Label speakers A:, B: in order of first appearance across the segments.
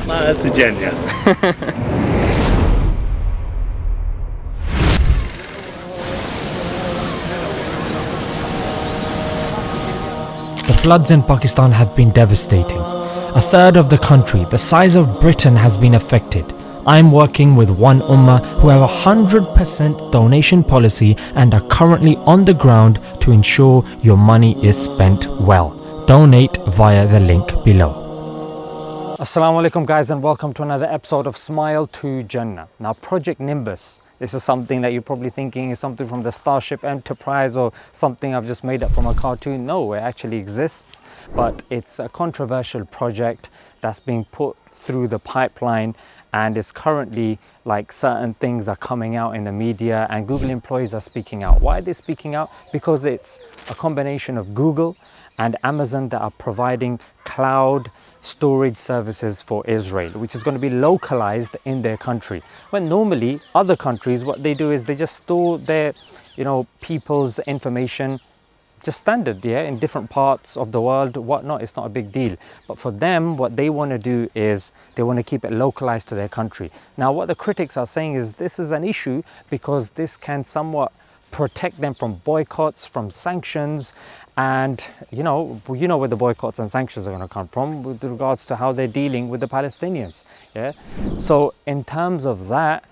A: to Jannah.
B: The floods in Pakistan have been devastating. A third of the country, the size of Britain, has been affected. I'm working with One Ummah who have a 100% donation policy and are currently on the ground to ensure your money is spent well. Donate via the link below. Assalamu alaikum guys, and welcome to another episode of Smile to Jannah. Now, Project Nimbus. This is something that you're probably thinking is something from the Starship Enterprise or something I've just made up from a cartoon. No, it actually exists, but it's a controversial project that's being put through the pipeline, and it's currently like certain things are coming out in the media and Google employees are speaking out. Why are they speaking out? Because it's a combination of Google and Amazon that are providing cloud storage services for Israel, which is going to be localized in their country. When normally other countries, what they do is they just store their, people's information just standard, in different parts of the world, whatnot. It's not a big deal. But for them, what they want to do is they want to keep it localized to their country. Now, what the critics are saying is this is an issue because this can somewhat protect them from boycotts, from sanctions, and you know where the boycotts and sanctions are going to come from with regards to how they're dealing with the Palestinians. So in terms of that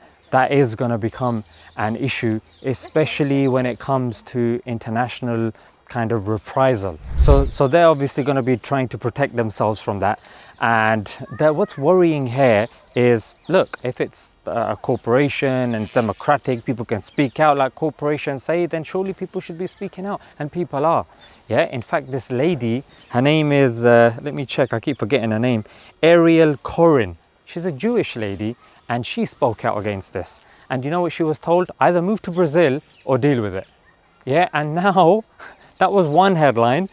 B: is going to become an issue, especially when it comes to international kind of reprisal. So they're obviously going to be trying to protect themselves from that. And what's worrying here is, look, if it's a corporation and democratic, people can speak out like corporations say, then surely people should be speaking out, and people are. In fact, this lady, her name is, let me check, I keep forgetting her name, Ariel Corin. She's a Jewish lady, and she spoke out against this. And you know what she was told? Either move to Brazil or deal with it. And now, that was one headline,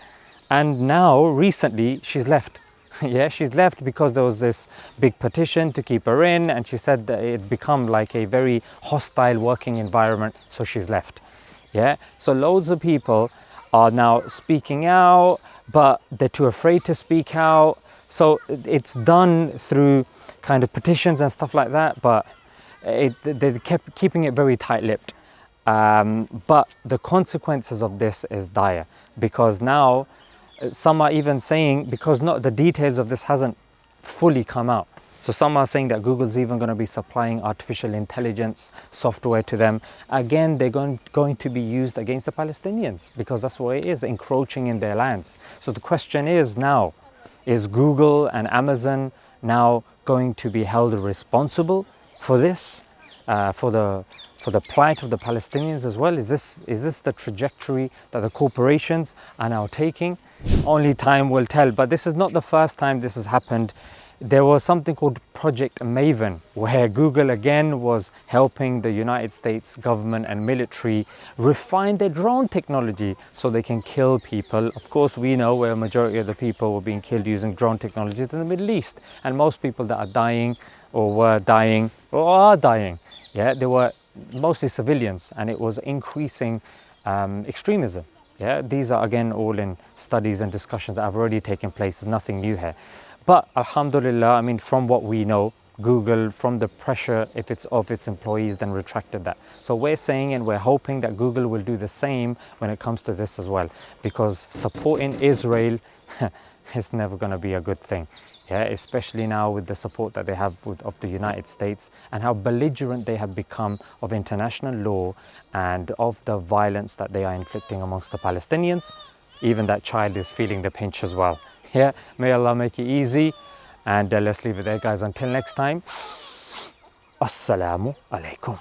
B: and now recently she's left. She's left because there was this big petition to keep her in, and she said that it become like a very hostile working environment, so she's left. So loads of people are now speaking out, but they're too afraid to speak out. So it's done through kind of petitions and stuff like that, but they kept keeping it very tight-lipped. But the consequences of this is dire, because now some are even saying, because the details of this hasn't fully come out. So some are saying that Google's even going to be supplying artificial intelligence software to them. Again, they're going to be used against the Palestinians, because that's what it is, encroaching in their lands. So the question is now, is Google and Amazon now going to be held responsible for this, for the plight of the Palestinians as well? Is this the trajectory that the corporations are now taking? Only time will tell. But this is not the first time this has happened. There was something called Project Maven, where Google again was helping the United States government and military refine their drone technology so they can kill people. Of course, we know where a majority of the people were being killed using drone technologies in the Middle East. And most people that are dying or were dying or are dying, they were mostly civilians, and it was increasing extremism. These are again all in studies and discussions that have already taken place. There's nothing new here. But alhamdulillah, from what we know, Google, from the pressure if it's of its employees, then retracted that. So we're saying and we're hoping that Google will do the same when it comes to this as well, because supporting Israel is never going to be a good thing. Especially now with the support that they have of the United States, and how belligerent they have become of international law and of the violence that they are inflicting amongst the Palestinians. Even that child is feeling the pinch as well. May Allah make it easy, and let's leave it there, guys. Until next time, Assalamu alaikum.